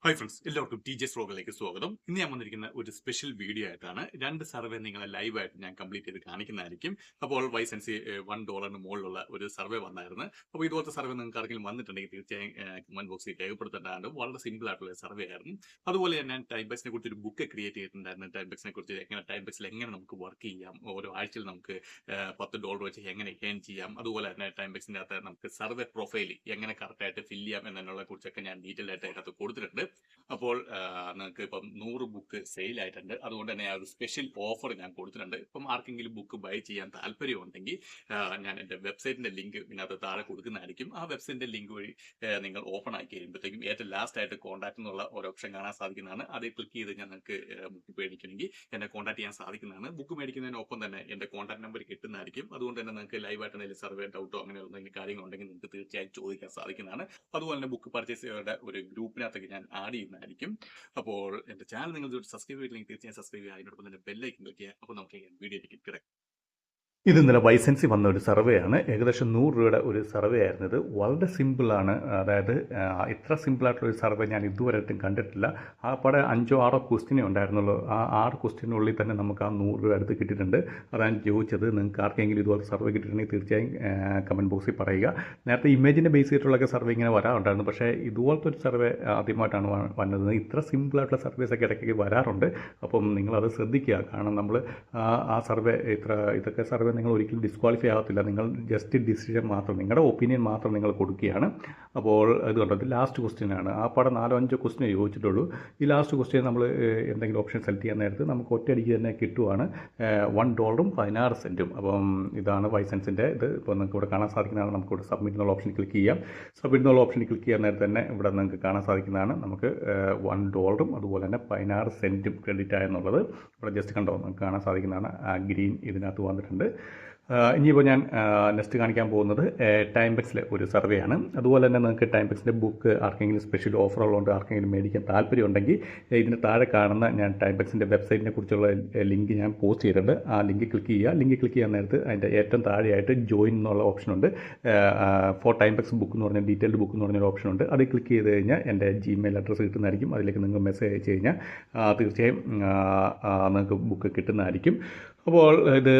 Hi friends, എല്ലാവർക്കും TJ's വ്ലോഗിലേക്ക് സ്വാഗതം. ഇന്ന് ഞാൻ വന്നിരിക്കുന്ന ഒരു സ്പെഷ്യൽ വീഡിയോ ആയിട്ടാണ്. 2 സർവേ നിങ്ങളെ ലൈവായിട്ട് ഞാൻ കംപ്ലീറ്റ് ചെയ്ത് കാണിക്കുന്നതായിരിക്കും. അപ്പോൾ വൈസൻസി $1 മുകളിലുള്ള ഒരു സർവേ വന്നായിരുന്നു. അപ്പോൾ ഇതുപോലത്തെ സർവേ നിങ്ങൾക്ക് ആർക്കെങ്കിലും വന്നിട്ടുണ്ടെങ്കിൽ തീർച്ചയായും കമന്റ് ബോക്സിൽ രേഖപ്പെടുത്തേണ്ടതാണ്. വളരെ സിമ്പിൾ ആയിട്ടുള്ള സർവേ ആയിരുന്നു. അതുപോലെ ഞാൻ ടൈം ബക്സിനെ കുറിച്ച് ഒരു ബുക്ക് ക്രിയേറ്റ് ചെയ്തിട്ടുണ്ടായിരുന്നു. ടൈം ബക്സിനെ കുറിച്ച് ടൈം ബക്സിൽ എങ്ങനെ നമുക്ക് വർക്ക് ചെയ്യാം, ഓരോ ആഴ്ചയിൽ നമുക്ക് $10 വെച്ച് എങ്ങനെ ഏൺ ചെയ്യാം, അതുപോലെ തന്നെ ടൈം ബക്സിൻ്റെ അകത്ത് നമുക്ക് സർവേ പ്രൊഫൈൽ എങ്ങനെ കറക്റ്റായിട്ട് ഫില്ല് ചെയ്യാം എന്നതിനെ കുറിച്ചൊക്കെ ഞാൻ ഡീറ്റെയിൽ ആയിട്ട് അതിനകത്ത് കൊടുത്തിട്ടുണ്ട്. അപ്പോൾ നിങ്ങൾക്ക് ഇപ്പം 100 ബുക്ക് സെയിൽ ആയിട്ടുണ്ട്. അതുകൊണ്ട് തന്നെ ആ ഒരു സ്പെഷ്യൽ ഓഫർ ഞാൻ കൊടുത്തിട്ടുണ്ട്. ഇപ്പം ആർക്കെങ്കിലും ബുക്ക് ബൈ ചെയ്യാൻ താല്പര്യമുണ്ടെങ്കിൽ ഞാൻ എൻ്റെ വെബ്സൈറ്റിൻ്റെ ലിങ്ക് ഇതിനകത്ത് താഴെ കൊടുക്കുന്നതായിരിക്കും. ആ വെബ്സൈറ്റിൻ്റെ ലിങ്ക് വഴി നിങ്ങൾ ഓപ്പൺ ആക്കി കഴിയുമ്പോഴത്തേക്കും ഏറ്റവും ലാസ്റ്റ് ആയിട്ട് കോൺടാക്ട് എന്നുള്ള ഒരു ഓപ്ഷൻ കാണാൻ സാധിക്കുന്നതാണ്. അതിൽ ക്ലിക്ക് ചെയ്ത് നിങ്ങൾക്ക് ബുക്ക് മേടിക്കണമെങ്കിൽ എന്നെ കോൺടാക്ട് ചെയ്യാൻ സാധിക്കുന്നതാണ്. ബുക്ക് മേടിക്കുന്നതിനൊപ്പം തന്നെ എൻ്റെ കോൺടാക്ട് നമ്പർ കിട്ടുന്നതായിരിക്കും. അതുകൊണ്ട് തന്നെ നിങ്ങൾക്ക് ലൈവായിട്ട് എന്തെങ്കിലും സർവേ ഡൗട്ടോ അങ്ങനെ എന്തെങ്കിലും കാര്യങ്ങളുണ്ടെങ്കിൽ നിങ്ങൾക്ക് തീർച്ചയായും ചോദിക്കാൻ സാധിക്കുന്നതാണ്. അതുപോലെ തന്നെ ബുക്ക് പർച്ചേസ് ചെയ്ത ഒരു ഗ്രൂപ്പിനകത്തേക്ക് ഞാൻ ആഡ് ചെയ്യുന്നതായിരിക്കും. അപ്പോൾ എൻ്റെ ചാനൽ നിങ്ങൾ സബ്സ്ക്രൈബ് ചെയ്തില്ലെങ്കിൽ തീർച്ചയായും സബ്സ്ക്രൈബ് ചെയ്യുക. അതിനോടൊപ്പം തന്നെ ബെല്ലൈക്കൻ ക്ലിക്ക് ചെയ്യുക. അപ്പോൾ നമുക്ക് വീഡിയോയിലേക്ക് കിടക്കാം. ഇത് ഇന്നലെ വൈസൻസി വന്ന ഒരു സർവേ ആണ്. ഏകദേശം $100 ഒരു സർവേ ആയിരുന്നു. ഇത് വളരെ സിമ്പിളാണ്. അതായത് ഇത്ര സിമ്പിളായിട്ടുള്ള ഒരു സർവേ ഞാൻ ഇതുവരെയായിട്ടും കണ്ടിട്ടില്ല. ആ പടെ 5-6 ക്വസ്റ്റ്യനേ ഉണ്ടായിരുന്നുള്ളൂ. ആ 6 ക്വസ്റ്റ്യനുള്ളിൽ തന്നെ നമുക്ക് ആ $100 അടുത്ത് കിട്ടിയിട്ടുണ്ട്. അതാണ് ചോദിച്ചത്. നിങ്ങൾക്ക് ആർക്കെങ്കിലും ഇതുപോലെ സർവേ കിട്ടിയിട്ടുണ്ടെങ്കിൽ തീർച്ചയായും കമൻറ്റ് ബോക്സിൽ പറയുക. നേരത്തെ ഇമേജിൻ്റെ ബേസ് ചെയ്തിട്ടുള്ളൊക്കെ സർവേ ഇങ്ങനെ വരാറുണ്ടായിരുന്നു. പക്ഷേ ഇതുപോലത്തെ ഒരു സർവേ ആദ്യമായിട്ടാണ് വന്നത്. ഇത്ര സിമ്പിളായിട്ടുള്ള സർവീസൊക്കെ ഇടയ്ക്ക് വരാറുണ്ട്. അപ്പം നിങ്ങളത് ശ്രദ്ധിക്കുക. കാരണം നമ്മൾ ആ സർവേ ഇതൊക്കെ സർവേ നിങ്ങൾ ഒരിക്കലും ഡിസ്ക്വാളിഫൈ ആകത്തില്ല. നിങ്ങൾ ജസ്റ്റ് ഡിസിഷൻ മാത്രം, നിങ്ങളുടെ ഒപ്പീനിയൻ മാത്രം നിങ്ങൾ കൊടുക്കുകയാണ്. അപ്പോൾ ഇത് കണ്ടത് ലാസ്റ്റ് ക്വസ്റ്റ്യൻ ആണ്. ആ പടം 4-5 ക്വസ്റ്റ്യൻ ചോദിച്ചിട്ടുള്ളൂ. ഈ ലാസ്റ്റ് ക്വസ്റ്റ്യൻ നമ്മൾ എന്തെങ്കിലും ഓപ്ഷൻ സെലക്ട് ചെയ്യാൻ നേരത്ത് നമുക്ക് ഒറ്റയടിക്ക് തന്നെ കിട്ടുവാണ് $1.16. അപ്പം ഇതാണ് വൈസൻസിൻ്റെ ഇത്. ഇപ്പോൾ നിങ്ങൾക്ക് ഇവിടെ കാണാൻ സാധിക്കുന്നതാണ്. നമുക്കിവിടെ സബ്മിറ്റ് എന്നുള്ള ഓപ്ഷൻ ക്ലിക്ക് ചെയ്യാം. സബ്മിറ്റ് എന്നുള്ള ഓപ്ഷൻ ക്ലിക്ക് ചെയ്യാൻ നേരത്തെ തന്നെ ഇവിടെ നിങ്ങൾക്ക് കാണാൻ സാധിക്കുന്നതാണ്. നമുക്ക് $1 അതുപോലെ തന്നെ 16 ക്രെഡിറ്റ് ആയെന്നുള്ളത് ഇവിടെ ജസ്റ്റ് കണ്ടോ നമുക്ക് കാണാൻ സാധിക്കുന്നതാണ്. ആ ഗ്രീൻ ഇതിനകത്ത് വന്നിട്ടുണ്ട്. ഇനിയിപ്പോൾ ഞാൻ നെക്സ്റ്റ് കാണിക്കാൻ പോകുന്നത് ടൈം ബക്സിലെ ഒരു സർവേ ആണ്. അതുപോലെ തന്നെ നിങ്ങൾക്ക് ടൈം ബക്സിൻ്റെ ബുക്ക് ആർക്കെങ്കിലും സ്പെഷ്യൽ ഓഫറുകളുണ്ട്, ആർക്കെങ്കിലും മേടിക്കാൻ താല്പര്യമുണ്ടെങ്കിൽ ഇതിന് താഴെ കാണുന്ന ഞാൻ ടൈം ബക്സിൻ്റെ വെബ്സൈറ്റിനെ കുറിച്ചുള്ള ലിങ്ക് ഞാൻ പോസ്റ്റ് ചെയ്തിട്ടുണ്ട്. ആ ലിങ്ക് ക്ലിക്ക് ചെയ്യുക. ലിങ്ക് ക്ലിക്ക് ചെയ്യാൻ നേരത്ത് അതിൻ്റെ ഏറ്റവും താഴെയായിട്ട് ജോയിൻ എന്നുള്ള ഓപ്ഷനുണ്ട്. ഫോർ ടൈം ബക്സ് ബുക്ക് എന്ന് പറഞ്ഞ ഡീറ്റെയിൽഡ് ബുക്ക് എന്ന് പറഞ്ഞൊരു ഓപ്ഷനുണ്ട്. അത് ക്ലിക്ക് ചെയ്ത് കഴിഞ്ഞാൽ എൻ്റെ ജിമെയിൽ അഡ്രസ്സ് കിട്ടുന്നതായിരിക്കും. അതിലേക്ക് നിങ്ങൾ മെസ്സേജ് അയച്ചു കഴിഞ്ഞാൽ തീർച്ചയായും നിങ്ങൾക്ക് ബുക്ക് കിട്ടുന്നതായിരിക്കും. അപ്പോൾ ഇത്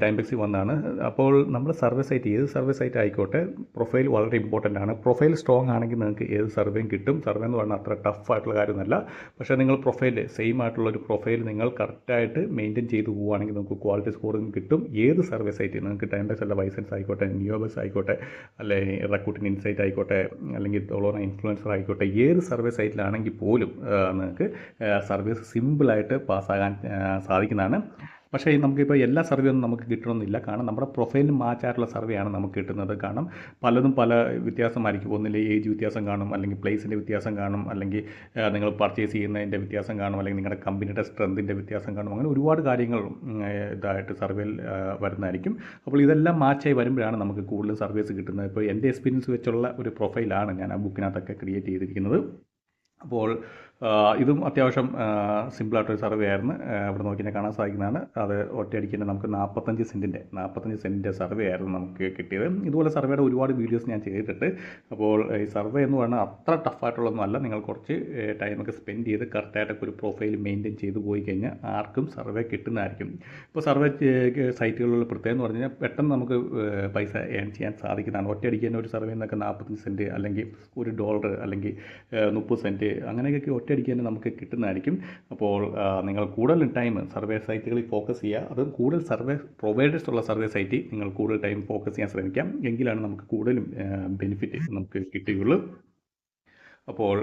ടൈം ബക്സിൽ വന്നാണ്. അപ്പോൾ നമ്മുടെ സർവേ സൈറ്റ് ഏത് സർവേ സൈറ്റ് ആയിക്കോട്ടെ, പ്രൊഫൈൽ വളരെ ഇമ്പോർട്ടൻ്റ് ആണ്. പ്രൊഫൈൽ സ്ട്രോങ് ആണെങ്കിൽ നിങ്ങൾക്ക് ഏത് സർവേയും കിട്ടും. സർവേ എന്ന് പറഞ്ഞാൽ അത്ര ടഫ് ആയിട്ടുള്ള കാര്യമൊന്നുമല്ല. പക്ഷേ നിങ്ങൾ പ്രൊഫൈൽ സെയിം ആയിട്ടുള്ളൊരു പ്രൊഫൈൽ നിങ്ങൾ കറക്റ്റായിട്ട് മെയിൻറ്റെയിൻ ചെയ്ത് പോവുകയാണെങ്കിൽ നിങ്ങൾക്ക് ക്വാളിറ്റി സ്കോറിങ് കിട്ടും. ഏത് സർവേ സൈറ്റ് നിങ്ങൾക്ക് ടൈം ബക്സ് അല്ല, വൈസൻസ് ആയിക്കോട്ടെ, നിയോ ബക്സ് ആയിക്കോട്ടെ, അല്ലെങ്കിൽ റെക്രൂട്ടിംഗ് ഇൻസൈറ്റ് ആയിക്കോട്ടെ, അല്ലെങ്കിൽ തോളോണ ഇൻഫ്ലുവൻസർ ആയിക്കോട്ടെ, ഏത് സർവേ സൈറ്റിലാണെങ്കിൽ പോലും നിങ്ങൾക്ക് സർവീസ് സിമ്പിളായിട്ട് പാസ്സാകാൻ സാധിക്കുന്നതാണ്. പക്ഷേ നമുക്കിപ്പോൾ എല്ലാ സർവേ ഒന്നും നമുക്ക് കിട്ടണമെന്നില്ല. കാരണം നമ്മുടെ പ്രൊഫൈലിന് മാച്ചായിട്ടുള്ള സർവേ ആണ് നമുക്ക് കിട്ടുന്നത്. കാരണം പലതും പല വ്യത്യാസമായിരിക്കും. ഒന്നിൽ ഏജ് വ്യത്യാസം കാണും, അല്ലെങ്കിൽ പ്ലേസിൻ്റെ വ്യത്യാസം കാണും, അല്ലെങ്കിൽ നിങ്ങൾ പർച്ചേസ് ചെയ്യുന്നതിൻ്റെ വ്യത്യാസം കാണും, അല്ലെങ്കിൽ നിങ്ങളുടെ കമ്പനിയുടെ സ്ട്രെങ്തിൻ്റെ വ്യത്യാസം കാണും. അങ്ങനെ ഒരുപാട് കാര്യങ്ങൾ ഇതായിട്ട് സർവേയിൽ വരുന്നതായിരിക്കും. അപ്പോൾ ഇതെല്ലാം മാച്ചായി വരുമ്പോഴാണ് നമുക്ക് കൂടുതൽ സർവീസ് കിട്ടുന്നത്. ഇപ്പോൾ എൻ്റെ എക്സ്പീരിയൻസ് വെച്ചുള്ള ഒരു പ്രൊഫൈലാണ് ഞാൻ ആ ബുക്കിനകത്തൊക്കെ ക്രിയേറ്റ് ചെയ്തിരിക്കുന്നത്. അപ്പോൾ ഇതും അത്യാവശ്യം സിമ്പിളായിട്ടൊരു സർവേ ആയിരുന്നു. ഇവിടെ നോക്കിയാൽ കാണാൻ സാധിക്കുന്നതാണ്. അത് ഒറ്റയടിക്ക് തന്നെ നമുക്ക് 45 സെൻറ്റിൻ്റെ സർവേ ആയിരുന്നു നമുക്ക് കിട്ടിയത്. ഇതുപോലെ സർവേയുടെ ഒരുപാട് വീഡിയോസ് ഞാൻ ചെയ്തിട്ടുണ്ട്. അപ്പോൾ ഈ സർവേ എന്ന് പറഞ്ഞാൽ അത്ര ടഫായിട്ടുള്ളതൊന്നും അല്ല. നിങ്ങൾ കുറച്ച് ടൈമൊക്കെ സ്പെൻഡ് ചെയ്ത് കറക്റ്റായിട്ടൊക്കെ ഒരു പ്രൊഫൈൽ മെയിൻറ്റെയിൻ ചെയ്ത് പോയി കഴിഞ്ഞാൽ ആർക്കും സർവേ കിട്ടുന്നതായിരിക്കും. ഇപ്പോൾ സർവേ സൈറ്റുകളിലുള്ള പ്രത്യേകം എന്ന് പറഞ്ഞു കഴിഞ്ഞാൽ പെട്ടെന്ന് നമുക്ക് പൈസ ഏൺ ചെയ്യാൻ സാധിക്കുന്നതാണ്. ഒറ്റയടിക്ക് തന്നെ ഒരു സർവേ എന്നൊക്കെ 45 സെൻറ്റ് അല്ലെങ്കിൽ $1 അല്ലെങ്കിൽ 30 സെൻറ്റ് അങ്ങനെയൊക്കെ ഒറ്റയടിക്ക് തന്നെ നമുക്ക് കിട്ടുന്നതായിരിക്കും. അപ്പോൾ നിങ്ങൾ കൂടുതൽ ടൈം സർവേ സൈറ്റുകളിൽ ഫോക്കസ് ചെയ്യുക. അതും കൂടുതൽ സർവേ പ്രൊവൈഡേഴ്സ് ഉള്ള സർവേ സൈറ്റിൽ നിങ്ങൾ കൂടുതൽ ടൈം ഫോക്കസ് ചെയ്യാൻ ശ്രമിക്കാം. എങ്കിലാണ് നമുക്ക് കൂടുതലും ബെനിഫിറ്റ് നമുക്ക് കിട്ടുകയുള്ളൂ. അപ്പോൾ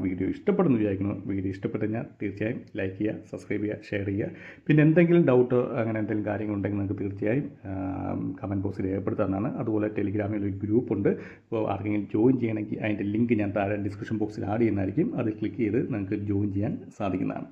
വീഡിയോ ഇഷ്ടപ്പെടുന്നു വിചാരിക്കുന്നു. വീഡിയോ ഇഷ്ടപ്പെട്ടു കഴിഞ്ഞാൽ തീർച്ചയായും ലൈക്ക് ചെയ്യുക, സബ്സ്ക്രൈബ് ചെയ്യുക, ഷെയർ ചെയ്യുക. പിന്നെ എന്തെങ്കിലും ഡൗട്ടോ അങ്ങനെ എന്തെങ്കിലും കാര്യങ്ങളുണ്ടെങ്കിൽ നിങ്ങൾക്ക് തീർച്ചയായും കമൻറ്റ് ബോക്സിൽ രേഖപ്പെടുത്താവുന്നതാണ്. അതുപോലെ ടെലിഗ്രാമിൽ ഒരു ഗ്രൂപ്പുണ്ട്. അപ്പോൾ ആർക്കെങ്കിലും ജോയിൻ ചെയ്യണമെങ്കിൽ അതിൻ്റെ ലിങ്ക് ഞാൻ താഴെ ഡിസ്ക്രിപ്ഷൻ ബോക്സിൽ ആഡ് ചെയ്യുന്നതായിരിക്കും. അത് ക്ലിക്ക് ചെയ്ത് നിങ്ങൾക്ക് ജോയിൻ ചെയ്യാൻ സാധിക്കുന്നതാണ്.